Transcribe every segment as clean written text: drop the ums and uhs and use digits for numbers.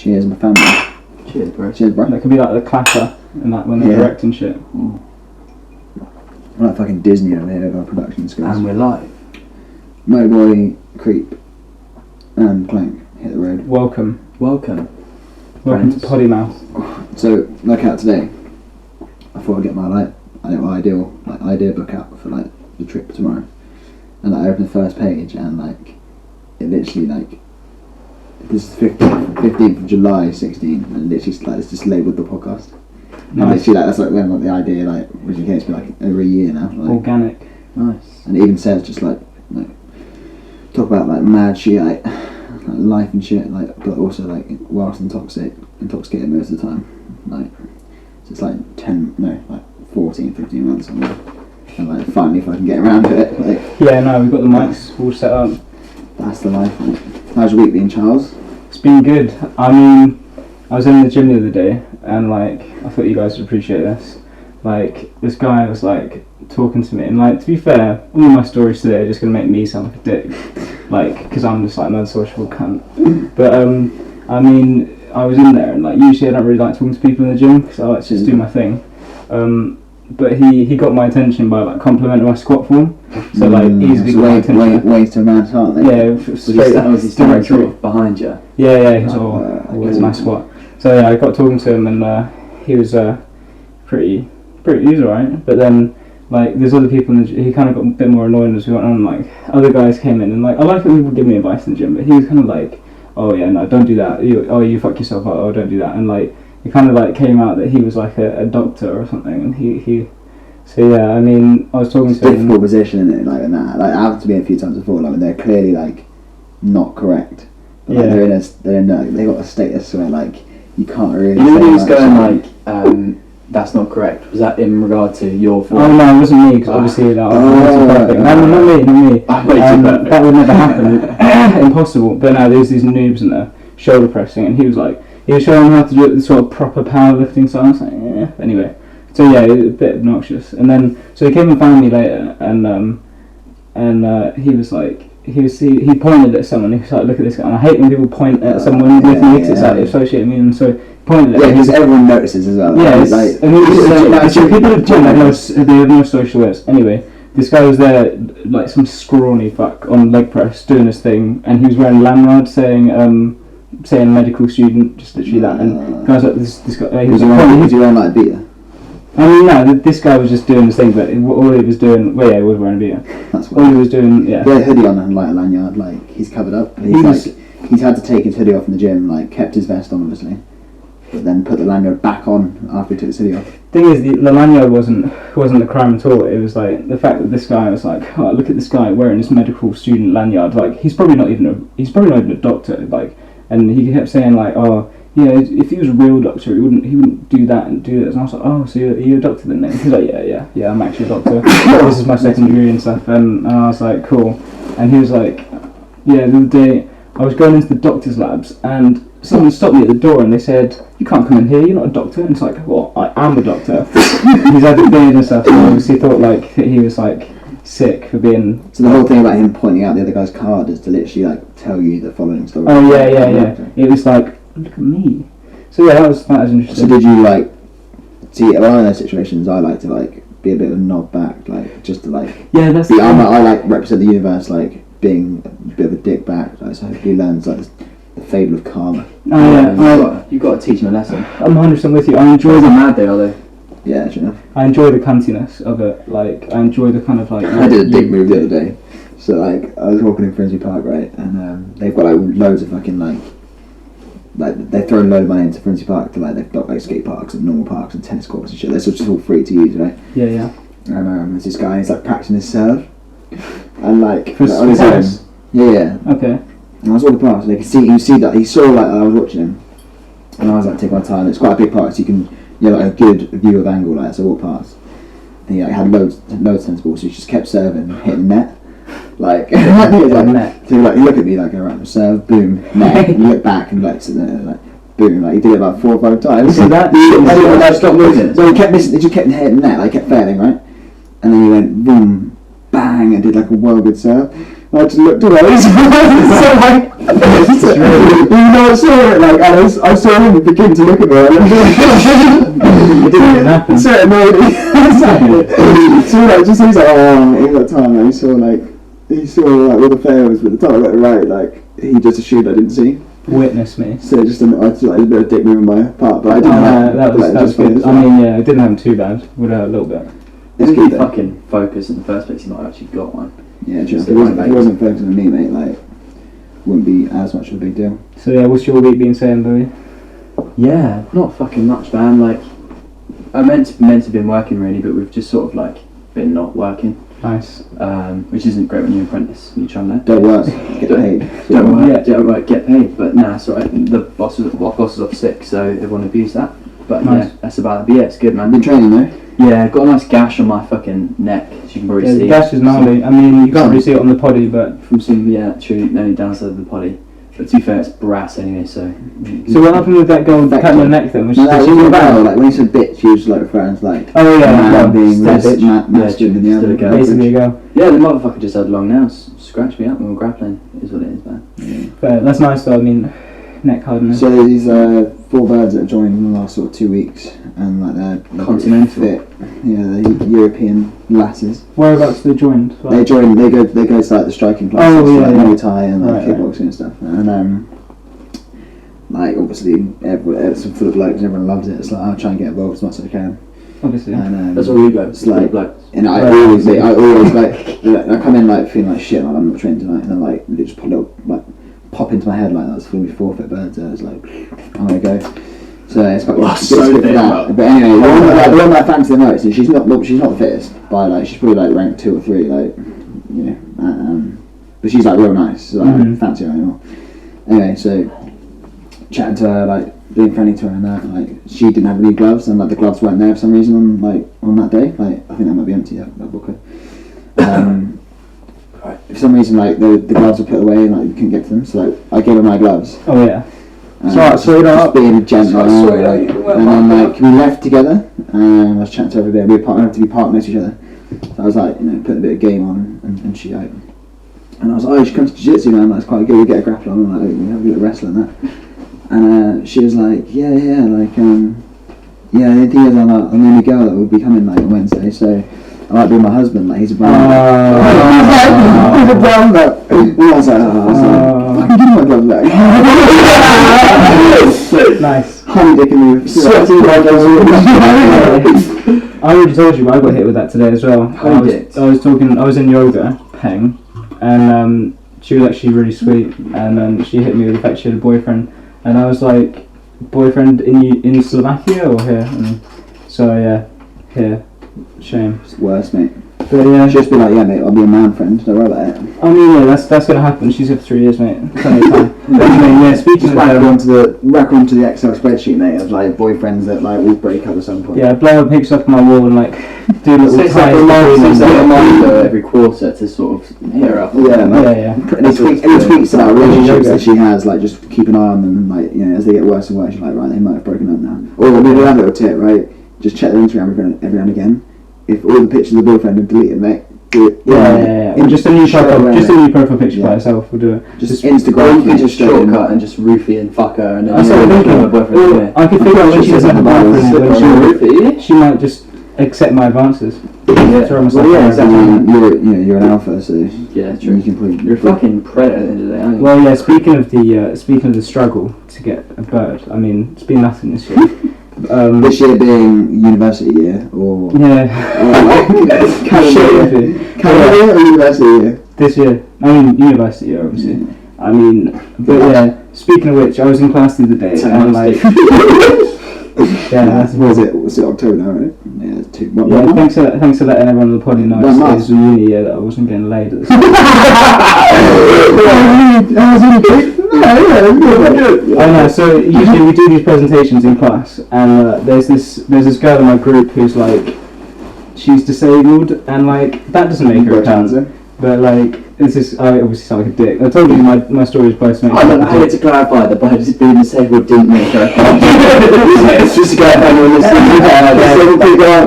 Cheers, my family. Cheers, bro. Cheers, bro. That could be like the clapper and like when they're directing shit. We're like fucking Disney over here with our production skills. And we're live. Motorboy, Creep, and Clank hit the road. Welcome Welcome to Potty Mouth. So, like out today, I thought I'd get my idea book out for like the trip tomorrow, and I opened the first page and like it literally like this is 15th of July 16, and literally like it's just labelled the podcast. And literally like that's like when like the idea like which in case be like over a year now. Like, organic. Nice. And it even says just like talk about like mad shit like life and shit like, but also like whilst intoxicated most of the time, like so it's like 14, 15 months on there. And like finally if I can get around to it, like Yeah, no, we've got the mics all set up. that's the life. Like. How's your week been, Charles? It's been good. I mean, I was in the gym the other day and like I thought you guys would appreciate this. Like this guy was like talking to me and like to be fair, all my stories today are just gonna make me sound like a dick, like because I'm just like an unsociable cunt. But I mean, I was in there and like usually I don't really like talking to people in the gym because I like to just do my thing. But he got my attention by like complimenting my squat form. So like easily got my attention. Ways to a man's heart, mate. Yeah, straight up. Was he standing sort of behind you? Yeah, he's always my squat. So yeah, I got talking to him and he was pretty. He was alright. But then like there's other people in the gym, he kind of got a bit more annoying as we went on. Like other guys came in and like I like when people give me advice in the gym, but he was kind of like, oh yeah, no, don't do that. You fuck yourself up. Oh, don't do that. And like it kind of like came out that he was like a doctor or something, and he. So yeah, I mean, I was talking to him. Difficult position, isn't it? Like in that, like I've had to be a few times before. Like when they're clearly like not correct, but like, they've got a status where like you can't really. You know when he was going like, that's not correct. Was that in regard to your form? Oh no, it wasn't me because obviously that was perfect. No, not me. That would never happen. Impossible. But no, there's these noobs in there shoulder pressing, and he was showing how to do it, the sort of proper powerlifting style. I was like, yeah. Anyway, so yeah, it was a bit obnoxious. And then, so he came and found me later, and he was like, he pointed at someone. He was like, look at this guy. And I hate when people point at someone with me because it's like associating me. And so he pointed at him. Yeah, because everyone notices as well. Yeah, like, and he was so people at the gym they have no social lives. Anyway, this guy was there like some scrawny fuck on leg press doing his thing, and he was wearing lanyard saying medical student, just literally that. And guys like this guy. was he wearing like a beater? I mean, no, this guy was just doing his thing, but all he was doing, well, yeah, he was wearing a beater. That's what all he was doing, yeah. He had a hoodie on and like a lanyard, like he's covered up. He's had to take his hoodie off in the gym, like kept his vest on obviously, but then put the lanyard back on after he took his hoodie off. Thing is, the lanyard wasn't the crime at all. It was like the fact that this guy was like, oh, look at this guy wearing this medical student lanyard. Like he's probably not even a doctor. Like, and he kept saying like, oh. Yeah, if he was a real doctor, he wouldn't do that and do this. And I was like, oh, so you're a doctor then? He's like, yeah, I'm actually a doctor. This is my second degree and stuff. And I was like, cool. And he was like, yeah, the other day I was going into the doctor's labs and someone stopped me at the door and they said, you can't come in here, you're not a doctor. And it's like, well, I am a doctor. He's had a beard and stuff, so obviously thought like he was like sick for being... So the whole thing about him pointing out the other guy's card is to literally like tell you the following story. Oh yeah. It was like, look at me. So yeah, that was interesting. So did you like see? Well, in those situations, I like to like be a bit of a nod back, like just to like. Yeah, that's. I like represent the universe, like being a bit of a dick back. Like, so he learns like the fable of karma. Oh yeah, you got to teach him a lesson. I'm 100% with you. I enjoy the mad they are they. Yeah, sure enough. I enjoy the cuntiness of it. Like I enjoy the kind of like. I did a dick move the other day. So like I was walking in Finsbury Park, right, and they've got like loads of fucking like they've thrown a load of money into Finsbury Park to like they've got like skate parks and normal parks and tennis courts and shit. They're just all free to use, right? Yeah. And there's this guy, he's like practicing his serve, and like for on his own. Yeah. Okay. And I was walking past, and you see that he saw like I was watching him, and I was like taking my time. It's quite a big park, so you have like a good view of angle, like so I walked past, and he like, had loads of tennis balls, so he just kept serving, hitting net. Like, he was like, net. So like, he looked at me like, alright, serve, boom, net. And you look back and like, sit there, like, boom, like he did it about 4 or 5 times. So that stopped moving. So he kept missing. He just kept hitting net, like kept failing, right? And then he went boom, bang, and did like a well good serve. I just looked away. So like, even though I saw it, like, and I saw him begin to look at me. It didn't happen. So it annoyed me. So like, just he's like, oh, all that time, like, he saw like all the fails, but the time I got it right, like, he just assumed I didn't see. Witness me. So I just like a bit of dick move on my part, but I didn't. That was good. I mean, yeah, it didn't happen too bad. With a little bit. It's good fucking focus in the first place. You might have actually got one. Yeah, true. If he wasn't focusing on me, mate, like, wouldn't be as much of a big deal. So yeah, what's your week been saying, Louis? Yeah, not fucking much, man. Like, I meant to have been working really, but we've just sort of like been not working. Nice. Which isn't great when you're an apprentice and you're trying to Don't work, get paid. Don't work, get paid. But nah, it's alright. The boss was off sick, so everyone abused that. But nice. Yeah, that's about it. But yeah, it's good, man. Been training though? Yeah, got a nice gash on my fucking neck, as you can probably see. The gash is gnarly. I mean, you can't really see it on the poddy, but From some, true, only downside of the poddy. But to be fair, it's brass anyway, so... So what happened with that girl cutting her neck then? Was she like when you said bitch, you was like referring to like... Oh yeah, being bitch. masculine in the other. Basically a girl. Yeah, the motherfucker just had long nails. Scratched me up when we were grappling, is what it is, man. Yeah. But that's nice though, I mean, neck hardness. So there's these 4 birds that have joined in the last sort of 2 weeks, and like they're continental fit. Yeah, they're European lasses. Whereabouts they joined? Like, They go to like the striking classes, like Muay Thai and like kickboxing and stuff. And like obviously it's full of blokes and everyone loves it. It's like I'll try and get involved as much as I can. Obviously. And that's where we go. It's like, blokes. And I always like I come in like feeling like shit, like I'm not trained tonight, and then like they just pop into my head like that's fully forfeit birds. I was like, I'm gonna go. So it's quite good for that. But anyway, the one that I fancy the most, and she's not the fittest by like she's probably like ranked 2 or 3, like but she's like real nice, so I don't fancy her anymore. Anyway, so chatting to her, like being friendly to her and that, like she didn't have any gloves, and like the gloves weren't there for some reason on that day. Like I think that might be empty. That book. For some reason, like the gloves were put away and like we couldn't get to them, so like I gave her my gloves. Oh yeah. Just being a gentleman, and then like we left together, and I was chatting to her every day. We have to be parked next to each other. So I was like, putting a bit of game on, and she like, and I was like, oh, you should come to jiu-jitsu, man. That's quite good. We get a grapple on, and like we have a bit of wrestling and that. And she was like, yeah, the thing is, I'm the only girl that will be coming like on Wednesday, so I might be my husband. Like he's a brown belt. He's a brown belt. And I was like, fucking give me my gloves back. Nice. Honey dick in me. Sweaty my gloves. I already told you, but I got hit with that today as well. I was in yoga, Peng, and she was actually really sweet, and she hit me with the fact she had a boyfriend, and I was like, boyfriend in Slovakia or here? And so yeah, here. Shame. It's worse, mate. But yeah, just be like, yeah, mate, I'll be a man friend. Don't worry about it. I mean, yeah, that's gonna happen. She's here for 3 years, mate. Plenty of time. But anyway, yeah, speaking of back onto the Excel spreadsheet, mate, of like boyfriends that like will break up at some point. Yeah, blow up pictures off my wall and like do little it's like a reminder every quarter to sort of hit her up. Yeah. Any tweets about relationships that she has, like just keep an eye on them, and like as they get worse and worse, you're like, right, they might have broken up now. Or maybe another little tip, right? Just check their Instagram every now and again. If all the pictures of the boyfriend are deleted, mate, do it. Yeah. And just a new profile picture by itself will do it. Just Instagram. You can just shortcut and just roofie and fuck her, and then I could figure out when she doesn't have a boyfriend, she might just accept my advances. Exactly. You're an alpha, so yeah, true. You're a fucking predator at the end of the day, aren't you? Well, yeah. Speaking of the struggle to get a bird, I mean, it's been nothing this year. This year being university year, or calendar or university year? This year, I mean university year, obviously. Yeah. I mean, but yeah. Speaking of which, I was in class the other day, and like, was it October now, right? Yeah, it's 2. Thanks for letting everyone on the poddy know it was a uni year that I wasn't getting laid at the time. I know. So usually we do these presentations in class, and there's this girl in my group who's like, she's disabled, and like that doesn't make her a cunt, but like I obviously sound like a dick. I told you my story is close to me. I need to clarify that by just being disabled didn't make her it's just to go ahead and listen. People aren't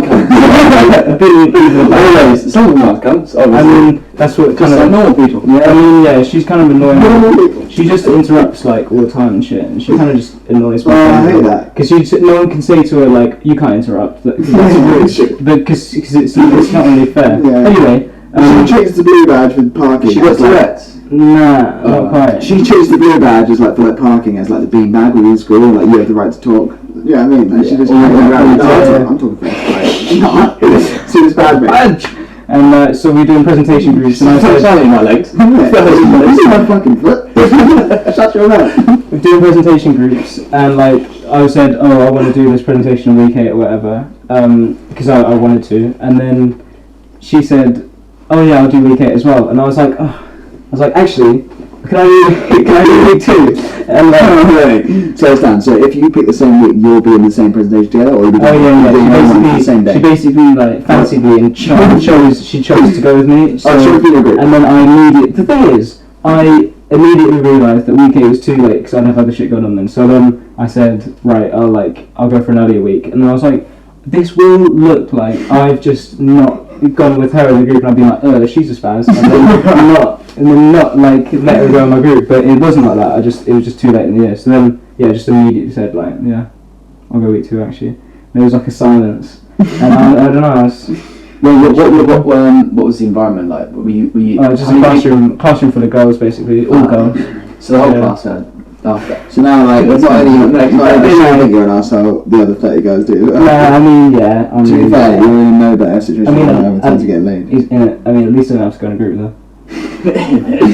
some of them aren't cunts, obviously. I mean, that's what kind of like normal people. Yeah, I mean, yeah, she's kind of annoying. She just interrupts like all the time and shit, and she kind of just annoys me. I hate that. Because no one can say to her like, you can't interrupt, because it's not really fair. Yeah. Anyway, she chased the blue badge with parking. She got Tourette's. Nah, not quite. She chased the blue badge as like for like parking as like the bean bag when in school, like you have the right to talk. Yeah, I mean, like, she just around. I'm talking French. Like, see this bad mate. And so we're doing presentation groups, and I said, "Sorry, my legs." This is my fucking foot. Shut your mouth. We're doing presentation groups, and like I said, I want to do this presentation on week 8 or whatever, because I wanted to, and then she said, "Oh yeah, I'll do week 8 as well," and I was like, actually, can I do week 2? And like, slow us down. So if you pick the same week, you'll be in the same presentation together, or you'll be the same day. She basically like fancied me and she chose to go with me. So, she was in your group. And then the thing is, I immediately realised that week 8 was too late because I'd have other shit going on then. So then I said, right, I'll go for an earlier week. And then I was like, this will look like I've just not gone with her in the group, and I'd be like, she's a spaz, and then not like let her go in my group. But it wasn't like that. It was just too late in the year. So then, yeah, just immediately said like, yeah, I'll go week 2 actually. And there was like a silence, and I don't know. What was the environment like? Were you just a classroom full of girls, basically, all girls. So the whole class had after. So now, like, not only you're an arsehole, the other 30 guys do. I mean, yeah. To be fair, you're in no better situation than time to get laid. At least I don't have to go in a group with her.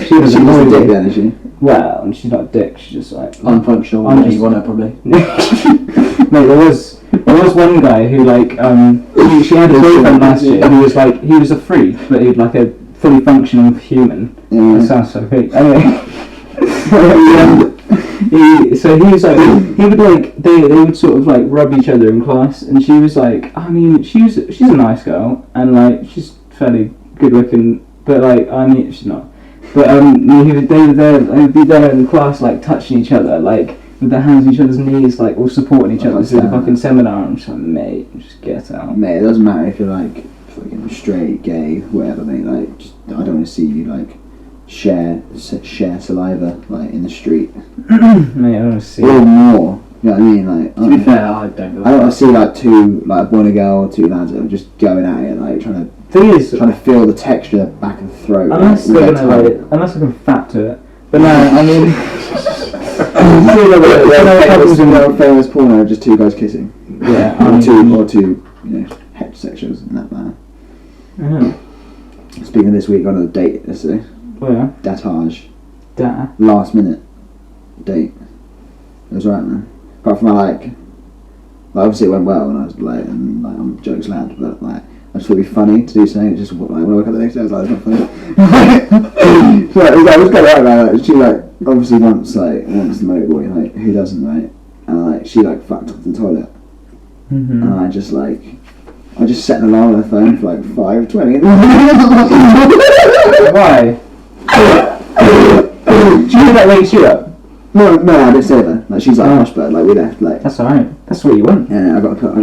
She was a dick then, is she? Well, she's not a dick, she's just like... Unfunctional, you want her probably. Mate, there was one guy who, like, she had a boyfriend last year, and he was a freak, but he was like a fully functioning human. Yeah. That sounds so fake. Anyway... they would sort of like rub each other in class, and she was like, I mean, she's a nice girl, and like she's fairly good looking, but like I mean she's not. But they'd be there in class like touching each other, like with their hands on each other's knees, like all supporting each other through the fucking seminar. I'm just like, mate, just get out. Mate, it doesn't matter if you're like fucking straight, gay, whatever, mate. Like, just, I don't want to see you like share saliva like in the street. Mate, I don't want to see. Or more. You know what I mean? Like, to be fair, I don't. I don't want to see like two, like a boy and a girl, two lads that are just going at it, like trying to feel the texture of the back of the throat. Unless they're gonna unless I can fat to it. But no, I mean. Couples in their famous porno, just two guys kissing. Yeah, or two, heterosexuals in that manner. Yeah. Speaking of this week, I went on a date yesterday. Oh yeah. Datage. Last minute date. It was alright, man. Apart from like obviously it went well, and I was like, I'm jokes lad, but like I just thought it'd be funny to do something. Just like when I woke up the next day, I was like, it's not funny. So it was kind of right, man. Like, she like obviously wants the motorboy, like who doesn't, right? And like she like fucked up the toilet, and I just set an alarm on the phone for like 5:20. Why? She did that wakes you up? No, I didn't say that. Like she's like hush bird, like we left, like. That's alright. That's what you want. Yeah, I got to put in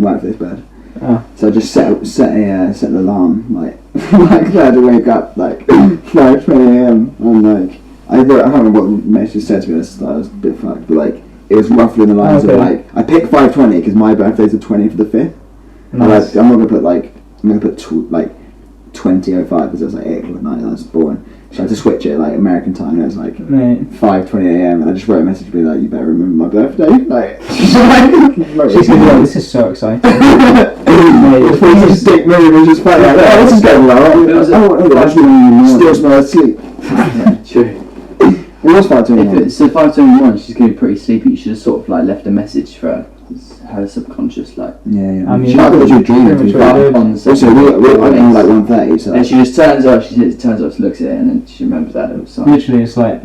work for this bird. Oh. So I just set an alarm, like I had to wake up like 5:20 a.m. and like I can't remember what message said to me. I was a bit fucked, but like it was roughly in the lines of like I picked 5:20 because my birthday's the 20th of the 5th. Nice. I'm not gonna put 20:05 because it was like 8 o'clock at night. That's boring. So I had to switch it like American time. And it was like 5:20 a.m. and I just wrote a message to be like, "You better remember my birthday." Like she's gonna be like, "This is so exciting." This dick move was just funny. Like, this is going well. Still smell of sleep. Yeah, true. It was 5:21. So 5:21, she's gonna be pretty sleepy. You should have sort of like left a message for her subconscious, like. Yeah. I mean, she might have got you dreaming. Also, we're on like 1:30, so. And she just turns up. She looks at it, and then she remembers that it was something. Literally, it's like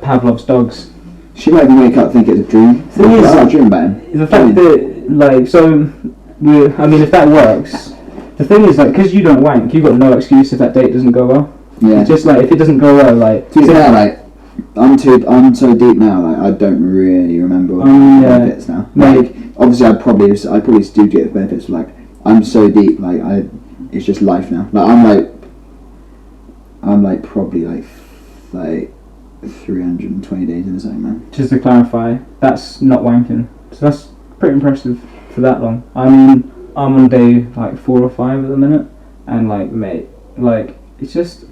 Pavlov's dogs. She might even wake up think it's a dream. The thing is, a dream about him. The fact that like I mean, if that works, the thing is like because you don't wank, you've got no excuse if that date doesn't go well. Yeah. It's just like if it doesn't go well, like. To be fair, like I'm so deep now. Like I don't really remember the benefits now. Like obviously, I probably do get the benefits. But like I'm so deep. Like it's just life now. Like I'm like probably like 320 days in or something, man. Just to clarify, that's not wanking. So that's pretty impressive for that long. I mean, I'm on day like 4 or 5 at the minute, and like, mate, like it's just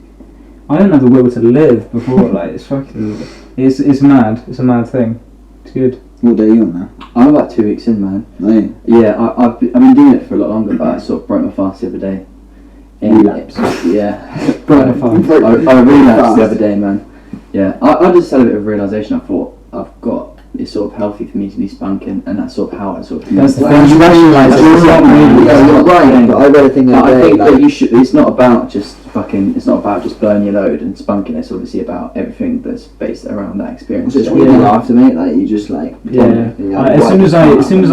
I don't have the will to live before. Like it's fucking, it's mad. It's a mad thing. It's good. What day are you on now? I'm about 2 weeks in, man. Oh, Yeah, I've been doing it for a lot longer, but I sort of broke my fast the other day. Relapse. Yeah. Broke my fast. I relapsed the other day, man. Yeah, I just had a bit of realisation. I thought it's sort of healthy for me to be spunking, and that's sort of how I sort of. That's the thing. You rationalise You're right, but I read a thing the But other I day. think that you should. It's not about just fucking. It's not about just blowing your load and spunking. It's obviously about everything that's based around that experience. It's what you do after, mate. Like you just like. Yeah. As soon as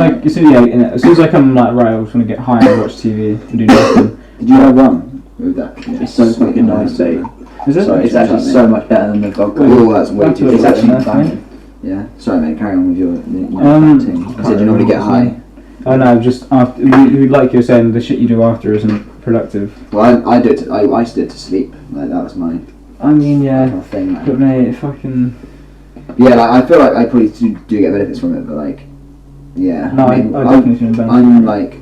I come like right, I just want to get high and watch TV and do nothing. Did you have one with that? It's so fucking nice, mate. Is it? Sorry, it's actually so much better than the vodka. Oh, that's way too. It's actually nice, banging. Yeah. Sorry, mate. Carry on with your thing. You said you normally get high. Oh no, just after. Like you're saying, the shit you do after isn't productive. Well, I do it. I used to do it to sleep. Like that was my I mean, yeah, thing. Like. but mate, fucking. Yeah, like I feel like I probably do get benefits from it, but like, yeah. No, I definitely shouldn't benefit. I'm like,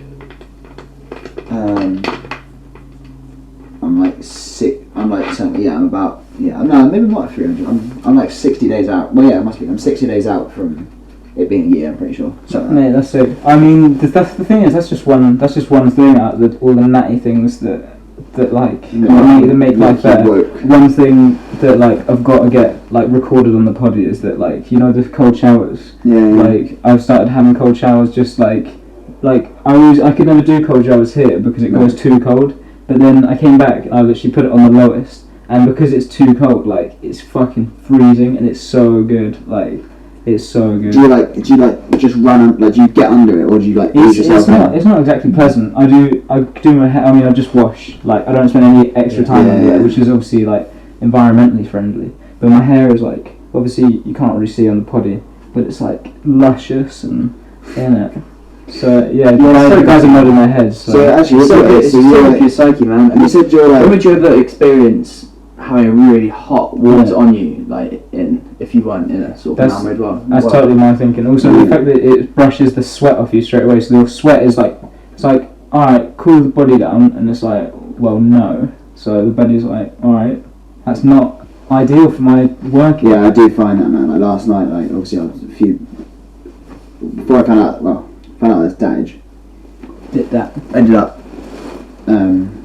I'm like sick. I'm like something. Yeah, I'm about. Yeah, no, maybe not 300. I'm like 60 days out. Well, yeah, it must be. I'm 60 days out from it being a year. I'm pretty sure. So Mate, that's it. I mean, that's the thing is that's just one thing out of all the natty things that like that make life better. One thing that like I've got to get like recorded on the poddy is that like you know the cold showers. Yeah. Like I've started having cold showers just like I could never do cold showers here because it goes too cold. But then I came back and I literally put it on the lowest, and because it's too cold, like it's fucking freezing and it's so good. Like it's so good. Do you like just run? Like do you get under it or do you like ease yourself? It's not exactly pleasant. I do my hair. I mean, I just wash. Like I don't spend any extra time on it, which is obviously like environmentally friendly. But my hair is like obviously you can't really see on the poddy, but it's like luscious and in it. So yeah, so guys are nodding their heads. So actually, it's so good for your psyche, man. And you said you're like. When would you ever experience having really hot water on you, like if you weren't in a sort of man-made world? That's totally my thinking. Also, the fact that it brushes the sweat off you straight away, so your sweat is like, it's like, alright, cool the body down, and it's like, well, no. So the body's like, alright, that's not ideal for my working. Yeah, I do find that, man. Like last night, like obviously I was before I found out this damage. Ended up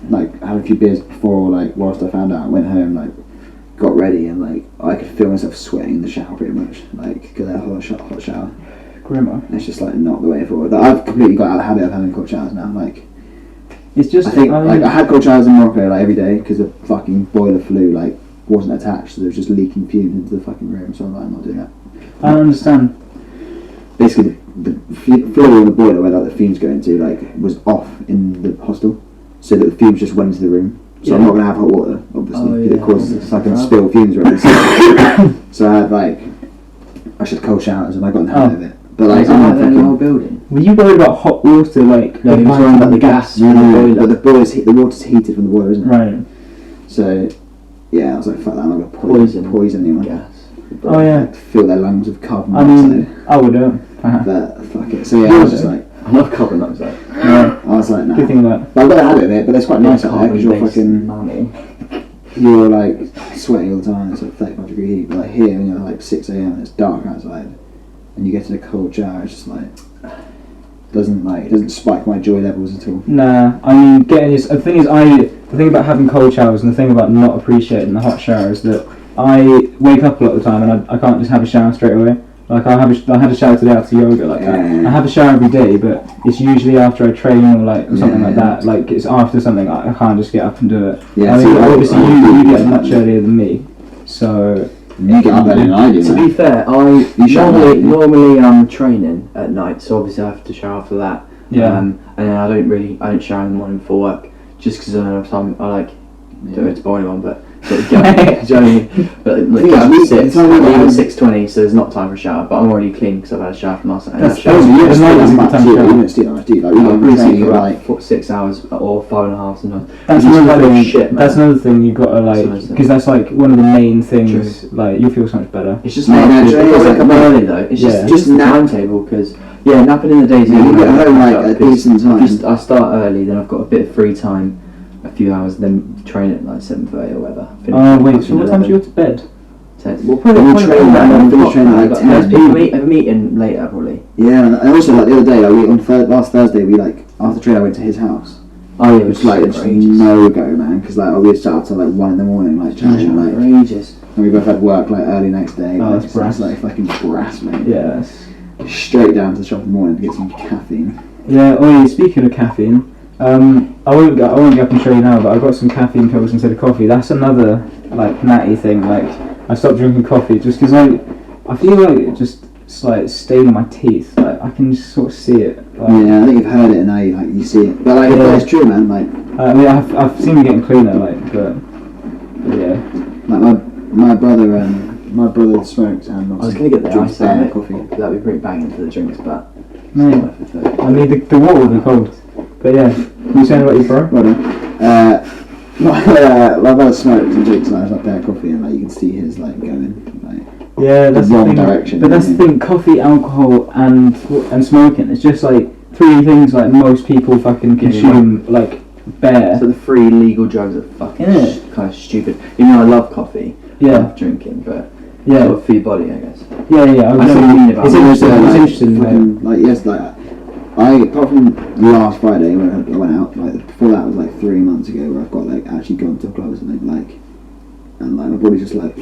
like having a few beers before, like whilst I found out. I went home, like got ready, and like I could feel myself sweating in the shower pretty much, like because I had a hot shower. Grimmer. And it's just like not the way forward. Like, I've completely got out of the habit of having cold showers now. Like it's just. I think like I had cold showers in Morocco like every day because the fucking boiler flue like wasn't attached, so there was just leaking fumes into the fucking room. So I'm like, I'm not doing that. I don't understand. Basically, the floor in the boiler where like, the fumes go into like was off in the hostel, so that the fumes just went into the room. So I'm not gonna have hot water, obviously, because it causes fucking spill fumes around. So I had like I should cold showers, and I got in the habit of it. But like, I'm in the whole building. Were you worried about hot water? Like no, he was worried about the gas. No, but the water's heated from the boiler, isn't it? Right. So yeah, I was like, fuck that, I'm not gonna poison anyone. Gas. Oh yeah. Like, fill their lungs with carbon I monoxide. mean, I would have. But fuck it. So yeah, I was just like, I love carbon monoxide. Yeah. I was like, nah. Good thing that. But I've got a habit of it, but it's quite nice out there because you're fucking, mammal. you're like sweating all the time. It's like 35 degree heat. But like here, when you're like 6 a.m. and it's dark outside, and you get in a cold shower, it's just like it doesn't spike my joy levels at all. Nah, I mean, the thing about having cold showers and the thing about not appreciating the hot shower is that I wake up a lot of the time and I can't just have a shower straight away. Like I had a shower today after yoga. Like I have a shower every day, but it's usually after I train or something like that. Like it's after something. I can't just get up and do it. Yeah, I mean, obviously you get much earlier than me, so you get up earlier than I do. To be fair, normally I'm training at night, so obviously I have to shower for that. Yeah. And then I don't shower in the morning before work, just because I don't have time. I like do it to bore anyone, but sort of get, do you know what I mean? But like, Yeah, I'm we- 6, it's not I leave like- at 6:20, so there's not time for a shower. But I'm already clean because I've had a shower from last night. And That's- that shower- that's- You don't It's sleep not that easy much, to do you? tell. You don't sleep that much, do you? Like, I'm we sleeping training for for like like... 6 hours or 5.5 sometimes. That's It's another kind of thing. shit, man. That's another thing you gotta like, That's because that's like one of the main things. Like you'll feel so much better. It's just Mate, not. no, It it's wake up like- early though. It's Yeah. just the timetable because napping in the days. Yeah, you get home like a because decent time. I start early, then I've got a bit of free time, a few hours, then train at like 7:30 or whatever. Finish Oh at wait, fucking so what time do you go to bed? 10. We'll probably train like- we'll train at like 10. A meeting later probably. Yeah, and also like the other day, like last Thursday, we like after train I went to his house. Oh yeah, Which like it's no go, man, because like we sat up till like 1 a.m, like chatting, like, for ages. and we both had work like early next day. Oh, like, that's so brass. it's like fucking brass, mate. Yeah. Straight down to the shop in the morning to get some caffeine. Yeah. Oh yeah. Speaking of caffeine, I won't get up and show you now, but I got some caffeine pills instead of coffee. That's another like natty thing. Like I stopped drinking coffee just because I feel like it's like staying on my teeth. Like I can just sort of see it. Like, Yeah, I think you've heard it and now you see it. But like, Yeah. it's true, man. Like I mean, I've seen it getting cleaner. Like, but yeah. my brother smokes and I was gonna get the drinks ice out beer of coffee. it. That'd be pretty banging for the drinks, but Mate, I mean the water will be cold. But yeah, you saying about your bro? Well done. My brother smokes and drinks like beer coffee, and like you can see his like going like Yeah, that's the the wrong thing. direction. But that's the thing. Coffee, alcohol, and smoking. It's just like three things like most people fucking Yeah, consume like bare. So the free legal drugs are fucking Yeah. kind of stupid. Even though I love coffee, I Yeah, love drinking, but yeah, sort of for your body, I guess. yeah. I I know what you mean about It's it. interesting. It's like, interesting. fucking, like yes, like apart from last Friday when I went out, like before that was like 3 months ago where I've got like actually gone to a club or something like, and like my body's just like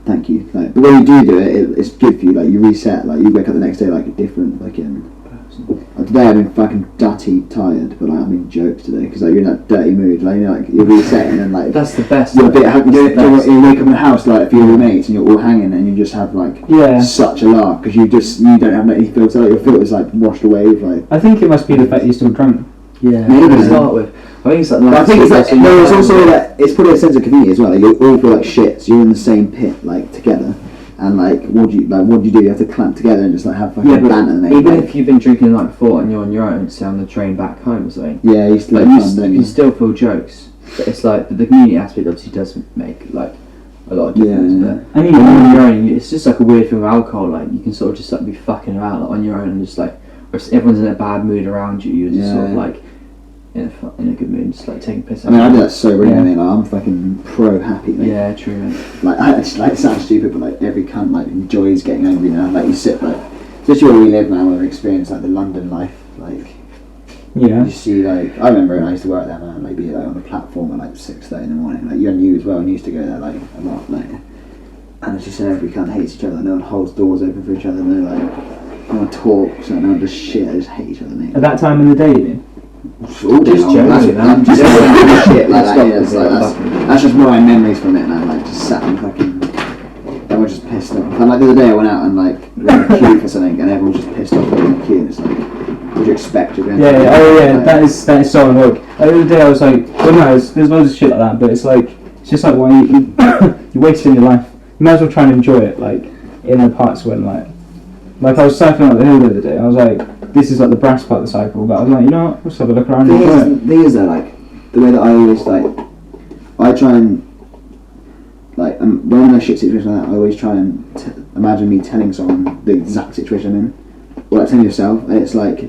thank you. Like, but when you do it, it's good for you. Like you reset. Like you wake up the next day like a different fucking. Today I've been fucking dirty tired, but like I'm in jokes today because like you're in that dirty mood. Like you're resetting and like That's the best. you're a bit. That's You the best. wake up in the house like a few of your mates and you're all hanging and you just have like Yeah, such a laugh because you don't have any filter. Like your filter's like washed away with like. I think it must be the fact you're still drunk. Yeah. Maybe. To start with, I think it's like. But I think it's like that's- no. It's also like it's probably a sense of community as well. Like you all feel like shit. So you're in the same pit like together, and like what do you do? You have to clamp together and just like have fucking Yeah, but banter, mate. even like, if you've been drinking the night before and you're on your own, say on the train back home or something, yeah, you still like have you, fun, don't you you? still feel jokes. But it's like the community aspect obviously does make like a lot of difference. Yeah, But And when you're even on your own, it's just like a weird thing with alcohol. Like you can sort of just like be fucking around like, on your own and just like, or if everyone's in a bad mood around you, you're just sort of Yeah. like in a good mood, just like taking piss. I mean, I do that so really. Yeah. I mean, like, I'm fucking pro happy, mate. Yeah, true. Man. Like, it sounds stupid, but like every cunt like enjoys getting angry now. Like you sit like, especially where we live now, where we experience like the London life. Like yeah, you see, like I remember when I used to work there, man. Like be like on the platform at like 6:30 in the morning. Like you and you as well, and you used to go there like a lot. Like, and it's just every cunt hates each other. No one holds doors open for each other. No like, no one talks. No one does shit. They just hate each other, mate. at that time in the day, you mean? All day Just long. generally, That's- man. I'm just Just doing shit like that. stop Yeah, it's it, like, yeah. that's just my memories from it, man. Like just sat and fucking. Everyone just pissed off. And like the other day, I went out and like we were in a queue for something, and everyone was just pissed off in the queue. And it's like, what do you expect? You're going Yeah, yeah, oh yeah, like, that is so annoying. The other day I was like, well no, there's loads of shit like that, but it's like, it's just like why you're wasting your life. You might as well try and enjoy it, like, in the parts when like I was cycling up the hill the other day, I was like, this is like the brass part of the cycle, but I was like, you know what, let's have a look around and enjoy it. The thing is though, like the way that I always like, I try and like when I'm in a shit situation like that, I always try and imagine me telling someone the exact situation I'm in, or like telling yourself, and it's like,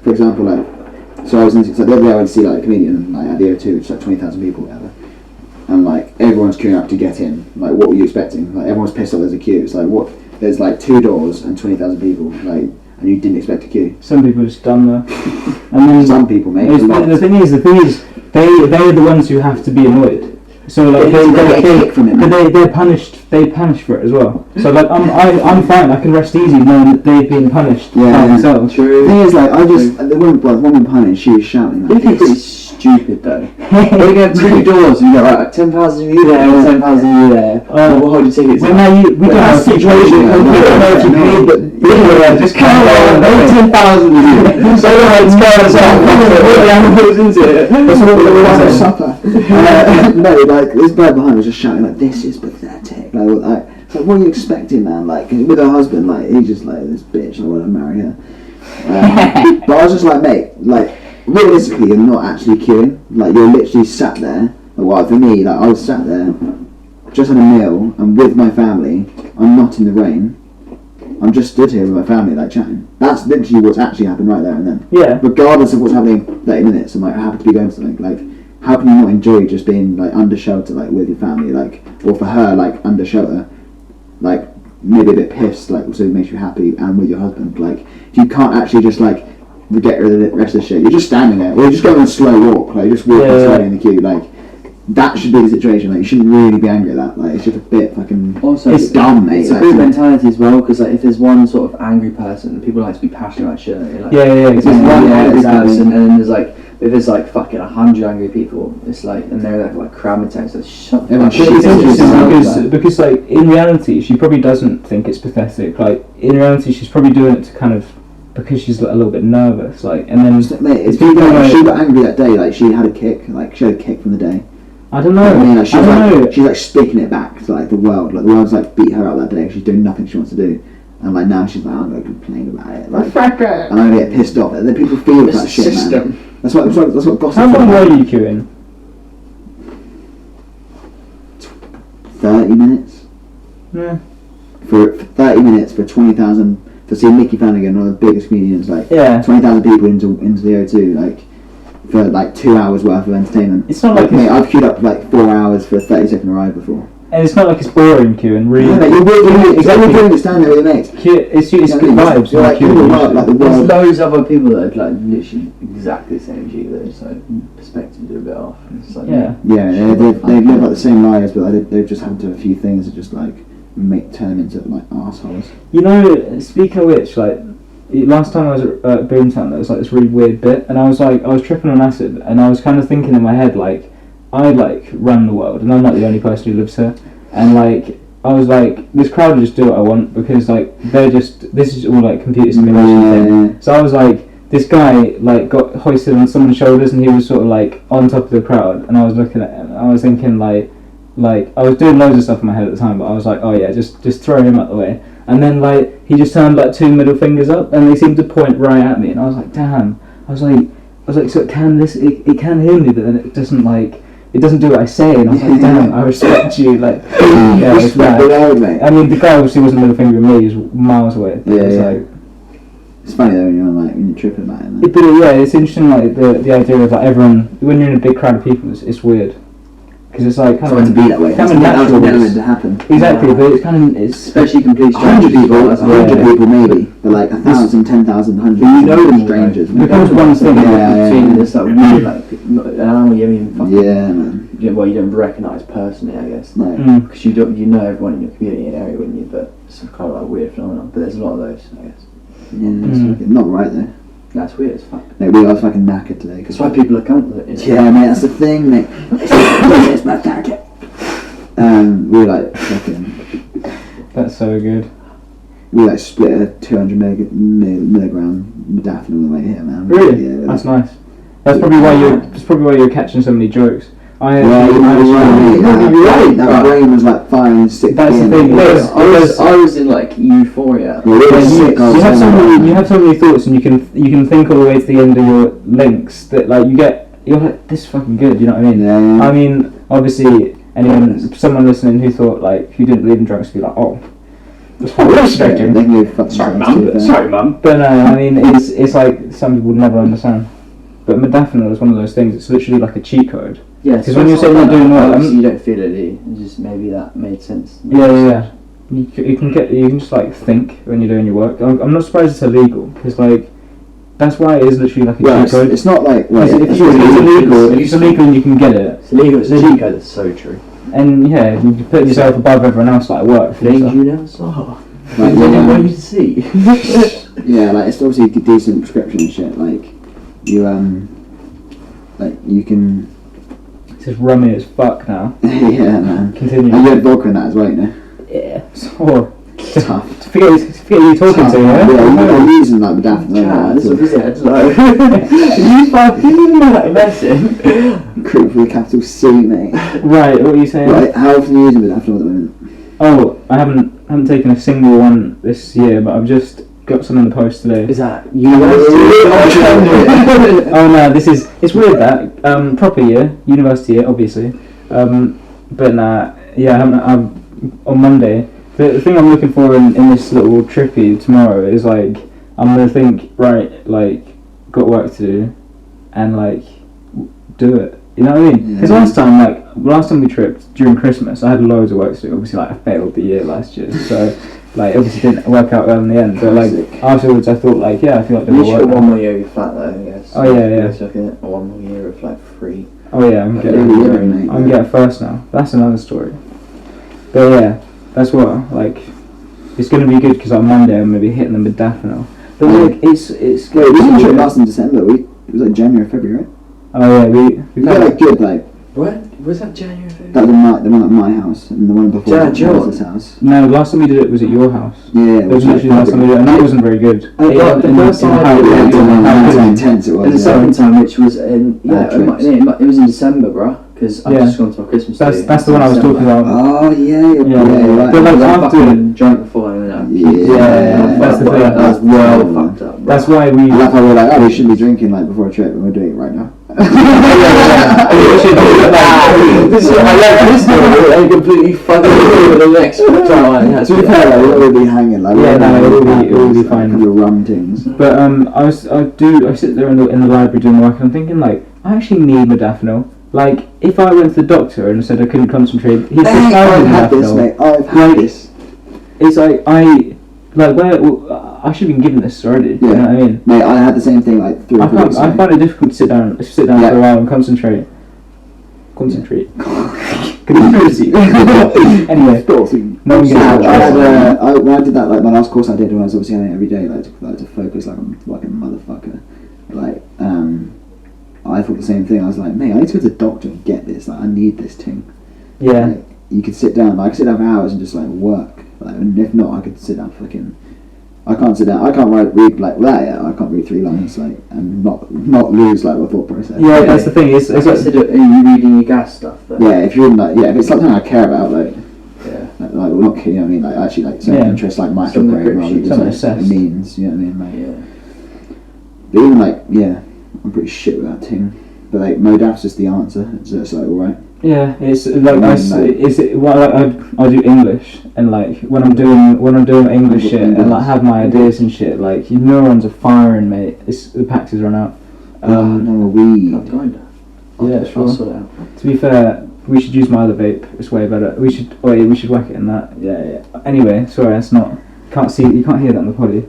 for example, like so I was in so the other day I went to see like a comedian like at the O2, which is like 20,000 people, whatever, and like everyone's queuing up to get in. Like what were you expecting? Like everyone's pissed off. There's a queue. It's like what? There's like 2 doors and 20,000 people. Like and you didn't expect a queue. Some people are just done there. And then Some people, mate. it's- a lot. the thing is, they're the ones who have to be annoyed. So like They get a kick from it, but man. they're punished for it as well. So like I'm fine. I can rest easy knowing that they've been punished by Yeah. themselves. The thing is, like, I just the woman punished. She was shouting. I think it's pretty stupid though. When you get 2 doors and you go, right, 10,000 of you there, 10,000 of you there. We'll hold your tickets. Well, now we don't have a situation. Yeah, We don't know if you no. paid, Just come on, 18,000. So let's go and put the animals into it. That's what we were supper. No, like this bird behind was just shouting like, "This is pathetic." It's like, what are you expecting, man? Like, 'cause with her husband, like, he's just like, this bitch, I want to marry her. But I was just like, mate, like, realistically, you're not actually queuing. Like, you're literally sat there. Well, for me, like, I was sat there, just had a meal, and with my family. I'm not in the rain. I'm just stood here with my family, like, chatting. That's literally what's actually happened right there and then. Yeah. Regardless of what's happening in 30 minutes, I'm like, happy to be going for something. Like, how can you not enjoy just being, like, under shelter, like, with your family, like, or for her, like, under shelter, like, maybe a bit pissed, like, so it makes you happy, and with your husband, like, if you can't actually just, like, get rid of the rest of the shit, you're just standing there, or you're just going on a slow walk, like, just walking slowly in the queue, like, that should be the situation. Like, you shouldn't really be angry at that. Like, it's just a bit fucking. Also, it's dumb, mate. It's a group mentality as well, because like if there's one sort of angry person, people like to be passionate about shit. Like, Exactly. There's one angry person, and then there's like if there's like fucking 100 angry people, it's like, and they're like cramming text. Like, shut the fuck up. It's interesting because like in reality, she probably doesn't think it's pathetic. Like in reality, she's probably doing it to kind of. Because she's a little bit nervous, like, and then mate, it's people like, she got angry that day. Like, she had a kick. Like, she had a kick from the day. I don't know. I mean, like, she's like speaking it back to like the world. Like the world's like beat her out that day. She's doing nothing she wants to do, and like now she's like, I'm gonna complain about it. Like, and I'm gonna get pissed off. And then people feel that shit, man. That's what gossip. How long were you queuing? 30 minutes. Yeah. For 30 minutes for 20,000 for seeing Mickey Flanagan, one of the biggest comedians. Like 20,000 people into the O2. Like. For like 2 hours worth of entertainment. It's not like mate, I've queued up for like 4 hours for a 30-second ride before. And it's not like it's boring queuing, really. Yeah, mate, you're doing it standing there with your mates. It's good vibes. You're like, there's loads of other people that are like literally exactly the same as you. They're just like perspectives are a bit off. And it's like, they live like the same lives, but they've just happened to a few things that just like turn them into like assholes. You know, speaking of which, like. Last time I was at Boomtown, there was like this really weird bit, and I was tripping on acid, and I was kind of thinking in my head like, I like run the world, and I'm not the only person who lives here, and like I was like, this crowd will just do what I want because like this is all like computer simulation thing. So I was like, this guy like got hoisted on someone's shoulders, and he was sort of like on top of the crowd, and I was looking at him, and I was thinking like I was doing loads of stuff in my head at the time, but I was like, oh yeah, just throw him out the way. And then like he just turned like 2 middle fingers up, and they seemed to point right at me, and I was like, damn. I was like, so it can hear me, but then it doesn't do what I say, and I was like, damn, I respect you, like, yeah, it's mad. I mean, the guy obviously wasn't middle fingering me; he was miles away. Like, it's funny though when you're tripping about it. But yeah, it's interesting, like the idea of like everyone when you're in a big crowd of people, it's weird. Because it's like kind of meant to be that way. Kind of natural meant to happen. Exactly, but it's especially complete strangers. 100 people maybe, but like 1,000, 10,000, 100. But you know them strangers. It becomes one thing. Between this like weird, like an animal you haven't even fucking. Yeah, man. Well, you don't recognise personally, I guess. No. Because you know everyone in your community and area, wouldn't you? But it's kind of like a weird phenomenon. But there's a lot of those, I guess. Yeah, it's fucking not right though. That's weird as fuck. Mate, we are fucking knackered today. That's why people are cunts. Yeah, mate, that's the thing, mate. It's my target. We like fucking. That's so good. We like split a 200 milligram modafinil on the way here, man. Really? Yeah, that's nice. That's probably why you're catching so many jokes. That brain was like firing sick. That's the thing. I was in like euphoria. You have so many thoughts, and you can think all the way to the end of your links that like you're like, this is fucking good. You know what I mean? Yeah. I mean, obviously, someone listening who thought like who didn't believe in drugs would be like, oh. Sorry, mum. But no, I mean, it's like some people would never understand. But modafinil is one of those things. It's literally like a cheat code. Yeah, because when you're saying you're doing well, you don't feel it, do you? It's just maybe that made sense. Yeah. You can just like think when you're doing your work. I'm not surprised it's illegal because like that's why it is literally like a cheat code. It's not like it's illegal. If it's illegal and you can get it. It's illegal. It's a cheat code. That's so true. And yeah, you put yourself above everyone else like work. Things you never saw. Like you want you to see. Yeah, like it's obviously a decent prescription and shit. Like you like you can. It's just rummy as fuck now. Yeah, man. Continue. And you had vodka in that as well, you know. Yeah. So tough. Forget who you're talking to, yeah? Yeah, I'm using like the daffodil. Chaz, what is it? Low. You fucking even know that lesson. Creep with a capital C, mate. Right, what are you saying? Right, how often are you using the daffodil at the moment? Oh, I haven't taken a single one this year, but I've just got some in the post today. Is that university? Oh no, it's weird that proper year, university year, obviously. But nah, yeah, I'm on Monday. The thing I'm looking for in this little trippy tomorrow is like I'm gonna think right, like got work to do, and like do it. You know what I mean? Because last time we tripped during Christmas, I had loads of work to do. Obviously, like I failed the year last year, so like obviously didn't work out well in the end. But like afterwards, I thought like I feel like You should work. have one more year of your flat though, I guess. Oh yeah. One more year of like free. Oh yeah, I'm getting first now. That's another story. But yeah, that's what like. It's gonna be good because on Monday I'm gonna be hitting them with daffodil. But like it's. Wait, we didn't trip last in December. It was like January, February, right? Oh yeah, we got like good like. What was that January? That was the one at my house and the one before at Charles's house. No, last time we did it was at your house. Yeah, it was literally the last time we did it, and that wasn't very good. The first time how intense it was. And the second time, which was in it was in December, bro. Because I've just gone to my Christmas. That's the one I was talking about. Oh yeah. Right. But like after drunk before and that's the thing. That's well fucked up. Bro. That's why we. That's why we're like, we shouldn't be drinking like before a trip, and we're doing it right now. I left this story and completely fucking with the next time. To be fair, like, we'll be hanging like. Yeah, no, it will be fine. A couple of rum things. But I sit there in the library doing work, and I'm thinking like, I actually need modafinil. Like, if I went to the doctor and said I couldn't concentrate, he'd prescribe I've had this, modafinil. mate. I've had this. It's like I should have been given this already. Yeah. You know what I mean? Mate, I had the same thing like 3 or 4 weeks ago. I find it difficult to sit down for a while and concentrate. Concentrate. Anyway, no one gets it. when I did that, like my last course I did when I was obviously on it every day, like to focus like I'm like a motherfucker. Like I thought the same thing. I was like, mate, I need to go to the doctor and get this. Like I need this thing. Yeah. Like, you could sit down. Like, I could sit down for hours and just like work. Like, and if not, I could sit down fucking. I can't sit down. I can't read like that. Yeah, I can't read 3 lines like and not lose like my thought process. Yeah, that's the thing. It's like, are you reading your gas stuff? Then? Yeah, if you're in like if it's something I care about, like yeah, well, not you know what I mean, like actually like certain interests like microbrain rather than just like means, you know what I mean, like But even like I'm pretty shit with that thing. But like Modaf's just the answer. It's just like alright. Yeah, it's like I do English and like when I'm doing English shit and like have my ideas and shit, like your neurons are firing, mate. The packs has run out. No weed. Yeah, sure. I'll sort it out. To be fair, we should use my other vape. It's way better. We should whack it in that. Yeah. Anyway, sorry, that's not. You can't hear that in the potty.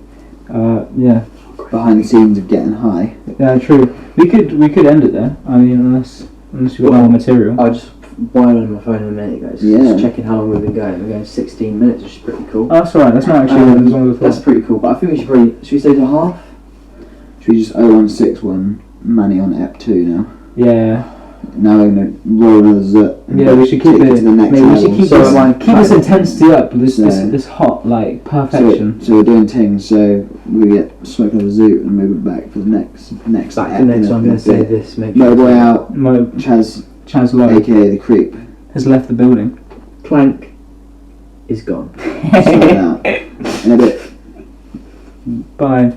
Yeah. Behind the scenes of getting high. Yeah, true. We could end it there. I mean, unless you've got more material. I'll just while on my phone in a minute, guys. Just checking how long we've been going. We're going 16 minutes, which is pretty cool. Oh, that's alright. That's not actually as long as I thought. That's pretty cool. But I think we should we say to half? Should we just 0161 Manny on Ep 2 now? Yeah. Now we're gonna roll another zut. Yeah, we should keep it to the next we level. should keep this intensity up. This hot like perfection. So we're doing things. So we get smoke another zoot and move it back for the next. Back to the next one. I'm going to say this. Make sure. Boy out. Chaz Lowe, aka the creep, has left the building. Clank is gone. Sort it out in a bit. Bye.